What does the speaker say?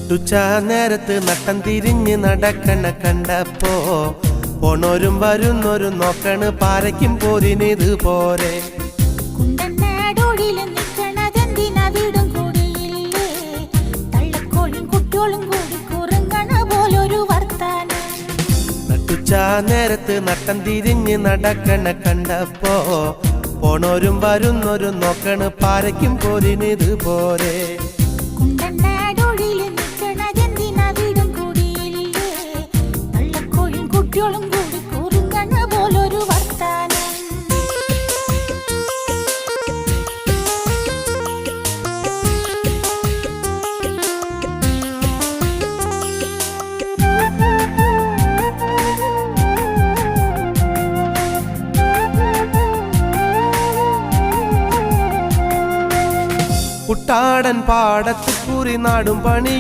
നട്ടുച്ച നേരത്ത് നട്ടം തിരിഞ്ഞ് നടക്കണ കണ്ടപ്പോ പോണോരും വരുന്നോരും നോക്കണ് പാരയ്ക്കും പോരിനിത് പോരെ. നട്ടുച്ച നേരത്ത് നട്ടം തിരിഞ്ഞ് നടക്കണ കണ്ടപ്പോ പോണോരും വരുന്നോരും നോക്കണ് പാരയ്ക്കും പോരിനിത് പോരെ. കുട്ടാടൻ പാടത്ത് കൂറി നാടും പണി